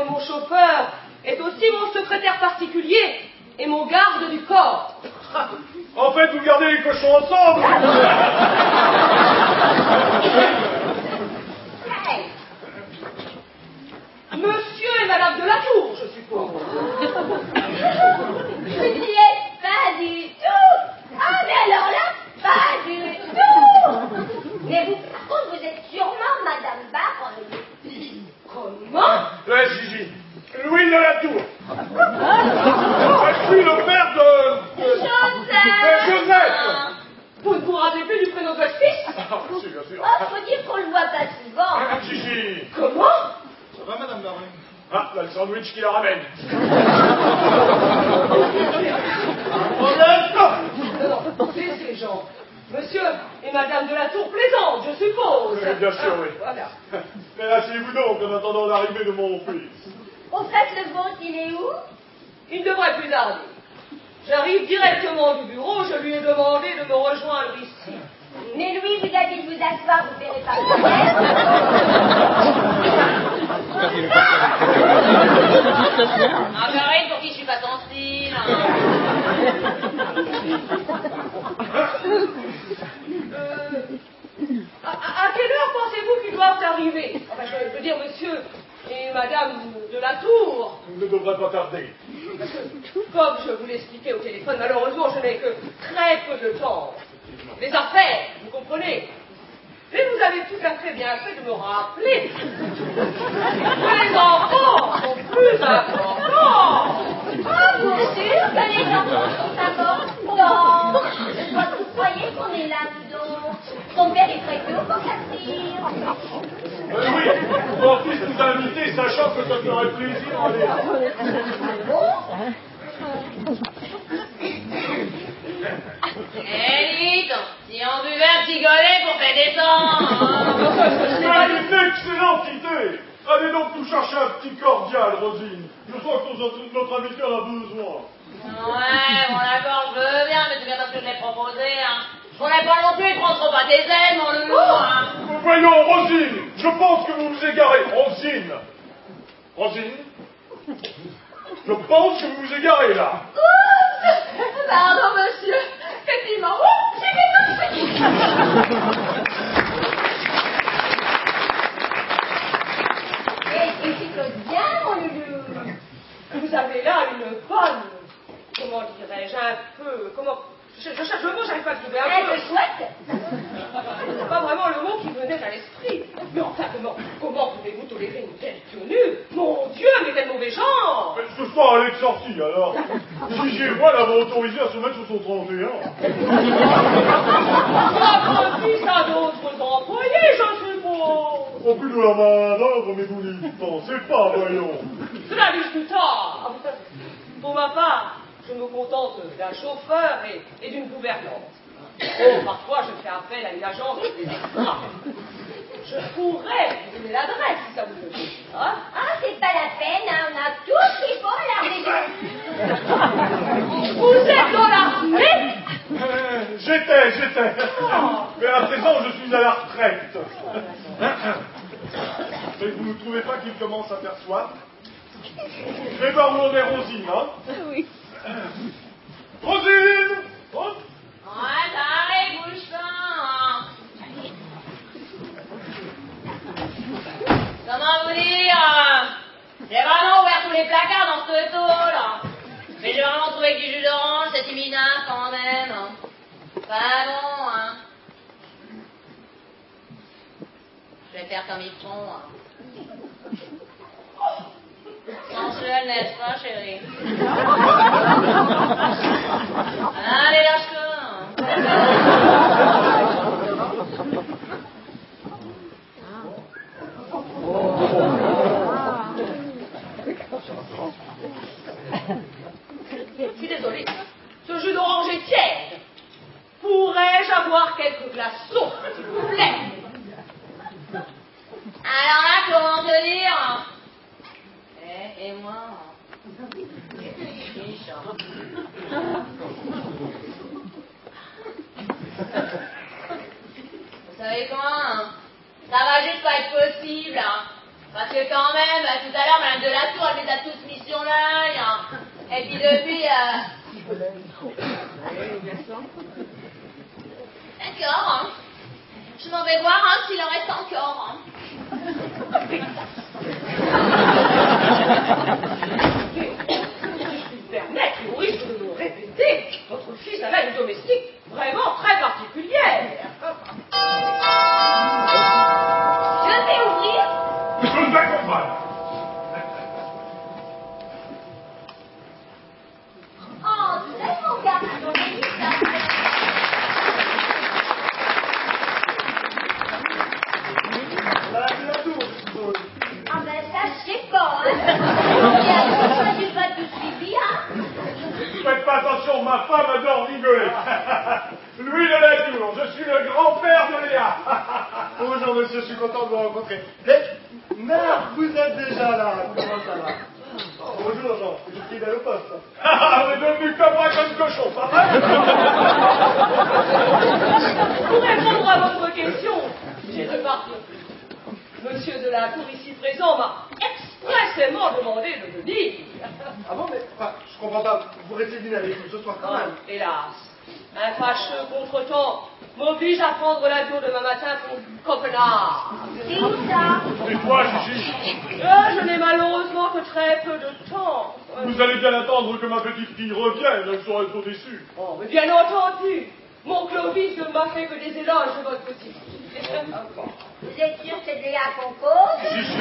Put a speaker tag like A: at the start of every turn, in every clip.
A: être mon chauffeur est aussi mon secrétaire particulier et mon garde du corps.
B: En fait, vous gardez les cochons ensemble.
A: Hey. Monsieur et Madame de la Tour, je suppose.
C: Je n'y ai pas du tout. Ah, mais alors là, pas du tout. Mais vous, par contre, vous êtes sûrement Madame Baronne.
A: Comment?
B: Ouais, Gigi. Louis de la Tour. Je suis le père de Joseph.
A: Vous ne vous rappelez plus du prénom de votre fils?
B: Ah, si, bien sûr.
C: Oh, faut dire qu'on le voit pas souvent.
B: Gigi.
A: Comment?
D: Ça va, Madame Baronne?
B: Ah, là, le sandwich qui la ramène.
A: Non, ces gens. Monsieur et Madame de la Tour plaisantent, je suppose.
B: Oui, bien sûr, oui.
A: Voilà.
B: Mais asseyez-vous donc en attendant l'arrivée de mon fils.
C: Au fait, le vôtre, il est où?
A: Il devrait plus tarder. J'arrive directement du bureau, je lui ai demandé de me rejoindre ici.
C: Mais Louis vous a dit de vous asseoir, vous verrez pas le
E: Marguerite, pour qui je suis pas ton style.
A: À quelle heure pensez-vous qu'ils doivent arriver? Enfin, je veux dire, monsieur et Madame de la Tour.
B: Il ne devrait pas tarder.
A: Parce que, comme je vous l'expliquais au téléphone, malheureusement, je n'ai que très peu de temps. Les affaires, vous comprenez? Mais vous avez tout à fait bien fait de me rappeler que les enfants sont plus importants.
C: Ah, bien sûr que les enfants sont importants. Je crois que vous croyez qu'on est là, dis donc. Son père est très tôt pour sortir.
B: Oui, mon fils nous a invités, sachant que ça ferait plaisir. Allez.
E: Eh, dites, si on buvait un petit golet pour faire descendre.
B: C'est une excellente idée. Allez donc nous chercher un petit cordial, Rosine. Je sens que notre invité en a besoin.
E: Ouais, bon d'accord, je veux bien, mais c'est bien parce que je l'ai proposé, hein. Je voudrais pas non plus prendre trop à tes ailes, mon loulou, hein.
B: Voyons, Rosine, je pense que vous vous égarez. Rosine. Rosine. Je pense que vous vous égarez là.
C: Pardon, monsieur. Effectivement. J'ai fait Et tu causes bien, mon loulou.
A: Vous avez là une bonne, comment dirais-je, un peu, comment, je cherche le mot, j'arrive pas à trouver un
C: Un
A: peu.
C: peu chouette.
A: C'est pas vraiment le mot qui me venait à l'esprit. Mais enfin, comment pouvez-vous tolérer une telle tenue? Mon Dieu, mais quel mauvais genre!
B: Mais ce soir, elle est sortie, alors. Gigi et moi l'avons autorisé à se mettre sur son 31.
A: Votre fils a d'autres employés, je suppose.
B: Au plus de la main d'œuvre, mais vous n'y pensez pas, voyons.
A: Cela discutable. Pour ma part, je me contente d'un chauffeur et d'une gouvernante. Oh, parfois, je fais appel à une agence des extras. Je pourrais vous donner l'adresse si ça vous plaît. Hein?
C: Ah, c'est pas la peine, hein. On a tout ce qu'il faut à la maison.
A: Vous êtes dans l'armée?
B: J'étais. Mais à présent, je suis à la retraite. Mais vous ne trouvez pas qu'il commence à faire soif? Je vais voir où on est Rosine, hein?
C: Oui.
B: Rosine!
E: Ouais, ça arrive, bouge pas. Comment vous dire? J'ai vraiment ouvert tous les placards dans ce taux-là. Mais j'ai vraiment trouvé que du jus d'orange, c'est minable quand même. Pas bon, hein. Je vais faire comme ils font, hein. Sensuel, n'est-ce pas, chérie? Allez, lâche-toi.
A: Je suis désolée. Ce jus d'orange est tiède. Pourrais-je avoir quelques glaçons, s'il vous plaît?
E: Alors là, comment te dire? Et moi? Chiche. Vous savez quoi, hein? Ça va juste pas être possible, hein. Parce que quand même, tout à l'heure, Madame Delatour, elle les a tous mis sur l'œil. Hein. Et puis depuis... D'accord, hein. Je m'en vais voir hein, s'il en reste encore. Hein.
A: Permettre, au risque de me répéter, votre fils avait une domestique vraiment très particulière.
C: Je vais ouvrir.
B: Je vais comprendre.
C: Entrez, mon garçon, ah ben ça, je sais pas, hein. Du vote du suivi, hein.
B: Faites pas attention, ma femme adore rigoler. Louis de la Tour, je suis le grand-père de Léa.
D: Bonjour monsieur, je suis content de vous rencontrer. Mais, merde, vous êtes déjà là. Comment ça va? Bonjour Jean, je suis fidèle au poste.
B: Ah, on est devenu comme moi comme cochon, pas vrai?
A: Pour répondre à votre question, j'ai remarqué. Monsieur de la Tour ici présent m'a expressément demandé de venir.
D: Ah bon, mais enfin, je comprends pas. Vous restez dîner avec nous ce soir quand même.
A: Hélas, un fâcheux contretemps m'oblige à prendre l'avion demain matin pour Copenhague.
C: C'est où ça?
B: Et toi, Gigi,
A: Je n'ai malheureusement que très peu de temps.
B: vous allez bien attendre que ma petite fille revienne, elle sera trop déçue.
A: Oh, mais bien entendu, mon Clovis ne m'a fait que des éloges de votre petite fille.
C: Vous êtes sûr que c'est de Léa qu'on cause?
B: Gigi.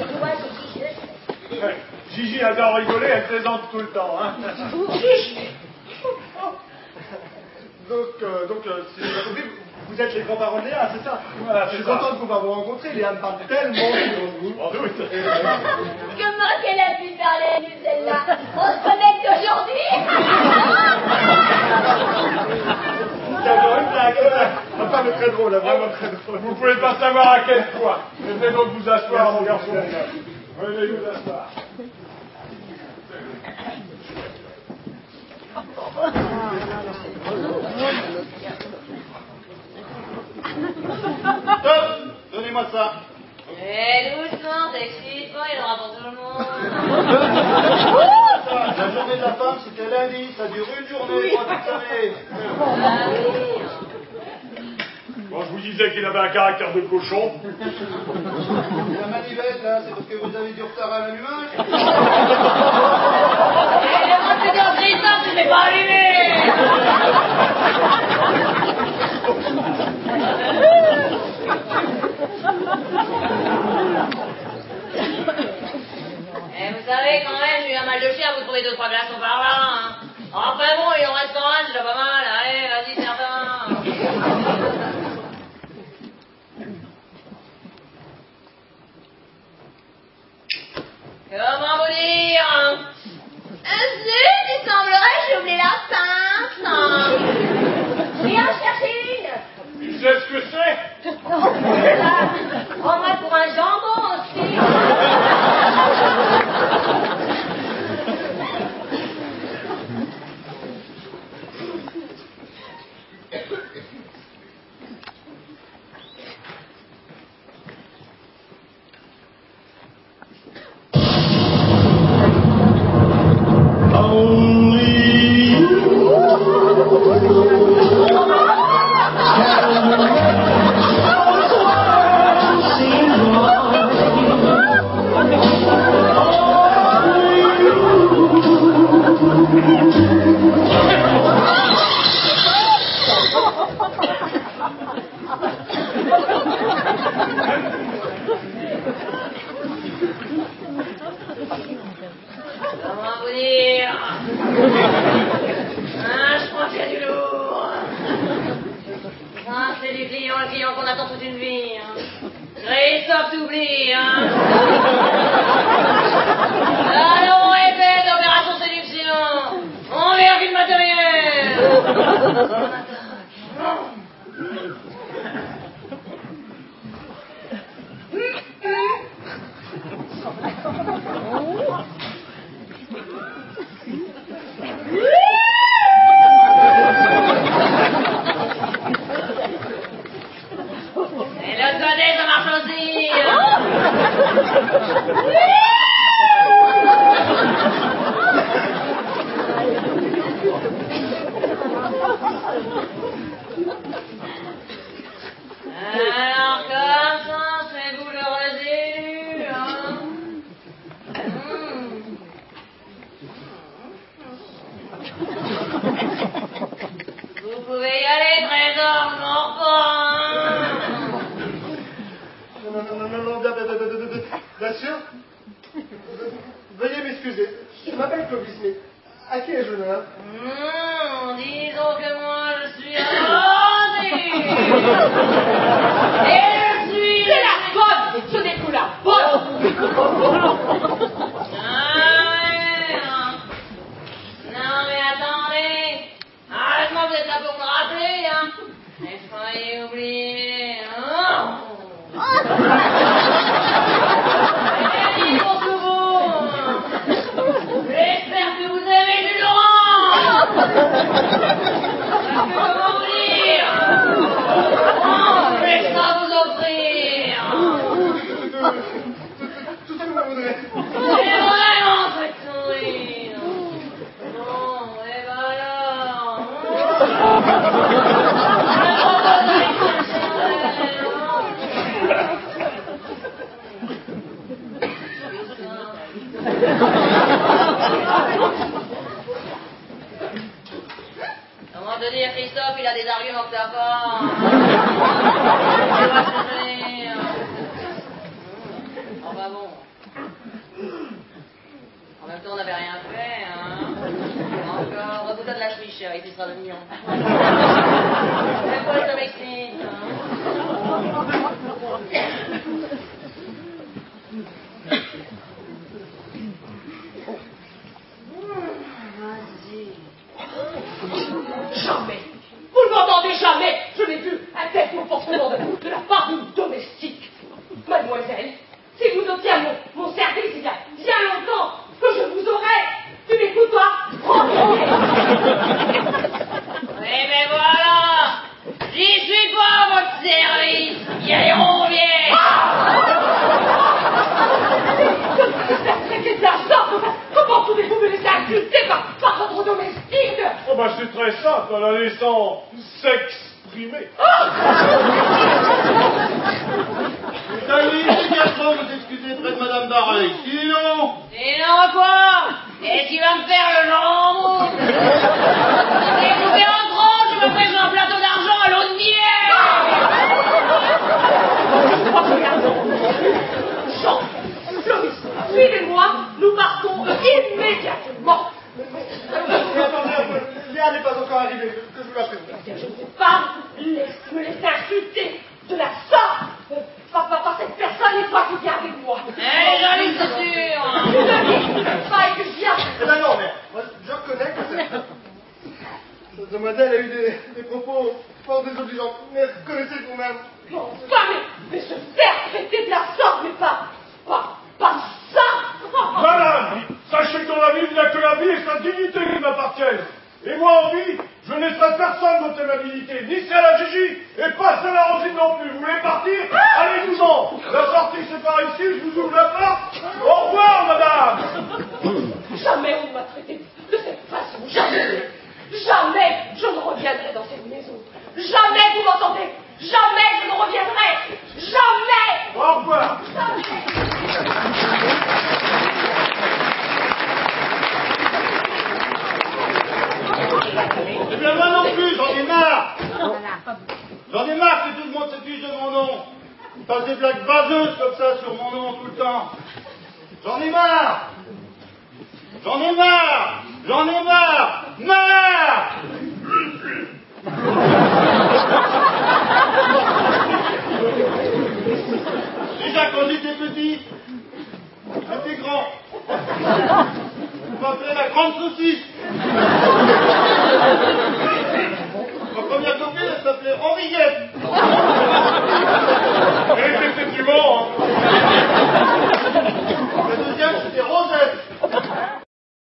C: Et toi, Gigi, je sais.
B: Ouais, Gigi adore rigoler, elle plaisante tout le temps. Hein.
D: Donc, si j'ai bien compris, vous êtes les grands-parents de Léa, c'est ça?
B: Voilà,
D: Je
B: c'est
D: suis
B: ça.
D: content de pouvoir vous rencontrer. Léa me parle tellement de vous.
B: En doute.
C: Comment qu'elle a pu parler de celle-là? On se connecte aujourd'hui?
D: C'est encore une blague. Ma femme est très drôle, vraiment très drôle.
B: Vous pouvez pas savoir à quel point. Venez donc vous asseoir, mon garçon. Venez vous asseoir.
D: Stop! Donnez-moi ça.
E: Eh, doucement, t'excites pas, il y en aura pour tout le monde.
D: La journée de la femme, c'était lundi. Ça dure une journée, pas toute l'année.
E: Ah oui.
B: Bon, je vous disais qu'il avait un caractère de cochon.
D: La manivelle, là, c'est parce que vous avez du retard à l'allumage.
E: Eh, le monde te dit en grissant, tu n'es pas allumé. Eh, vous savez, quand même, j'ai eu un mal de chien, vous trouvez 2-3 glaçons par là, hein. Enfin bon, il en reste quand même, c'est déjà pas mal. Allez, vas-y, certains. Comment vous dire? Zut, il semblerait que j'ai oublié la pince.
C: Viens chercher une.
B: Tu sais ce que c'est?
C: Prends-moi pour un jambon aussi.
E: Comment vous dire? Je crois qu'il y a du lourd. C'est du client, le client qu'on attend toute une vie. Christophe t'oublie, hein. Alors on répète, opération séduction. On vérifie le matériel. Et l'autre côté, ça marche aussi. Alors comme ça, c'est vous le résidu, hein? Vous pouvez y aller, trésor, je m'en
D: Non, bien sûr. Veuillez m'excuser. Je m'appelle Clovis, mais à qui ai-je l'honneur?
E: Disons que moi, je suis Rosy. Et je suis...
A: C'est la bonne! Ce n'est que la bonne!
E: Non, mais attendez. Arrête-moi, vous êtes là pour me rappeler, hein. Mais failli oublier, hein. Pour tout vous. J'espère que vous avez du Laurent. Parce que comment vous dire? Je vais ça vous offrir.
D: Tout ce que vous voudrez.
E: C'est vraiment très sourire. Bon, et ben alors. Comment te dire, Christophe, il a des arguments que t'as pas. Enfin bon. En même temps, on n'avait rien fait, hein. Encore, reboutonne la chemise, chérie, tu seras le mignon. C'est quoi le Mexique, hein?
A: Jamais! Vous ne m'entendez jamais! Je n'ai vu un tel comportement de la part d'une domestique. Mademoiselle, si nous obtiens mon service il y a bien longtemps que je vous aurais, tu m'écoutes toi?
E: Oui, mais voilà! J'y suis pas à votre service, vieille ronvière!
A: C'est de la sorte! Comment pouvez-vous me laisser insulter par votre domestique?
B: Oh bah c'est très simple, en la laissant s'exprimer.
F: Salut, garçon, vous excusez près de Madame Barreuil. Sinon,
E: quoi? Et tu vas me faire le jambon? Et vous faire un grand, tu me fais un plateau d'argent à l'eau de miel!
A: Jean, Clovis, suivez-moi, nous partons immédiatement.
D: Attendez un peu. Léa n'est pas encore arrivée, que je vous la présente.
A: Je ne sais pas me laisser insulter de la sorte par cette personne et toi qui viens avec moi.
E: Elle est jolie, c'est sûr!
A: Tu ne dis pas et que je viens.
D: Eh ben non, mais moi, je reconnais que cette demoiselle a eu des propos fort désobligeants. Mais reconnaissez vous-même.
A: Bon, mais se faire traiter de la sorte, mais pas ça.
B: Madame, sachez que dans la vie, il n'y a que la vie et sa dignité qui m'appartiennent. Et moi, en vie, je ne laisserai personne votre aimabilité, ni celle à Gigi, et pas celle à Rosine non plus. Vous voulez partir? Allez-vous-en. La sortie, c'est par ici, je vous ouvre la porte. Au revoir, madame.
A: Jamais on ne m'a traité de cette façon. Jamais. Jamais je ne reviendrai dans cette maison. Jamais, vous m'entendez? Jamais je ne reviendrai. Jamais.
B: Au revoir.
A: Jamais.
F: eh bien moi non plus, j'en ai marre. J'en ai marre que tout le monde se fiche de mon nom. Il passe des blagues vaseuses comme ça sur mon nom tout le temps. J'en ai marre. J'en ai marre. J'en ai marre. Marre.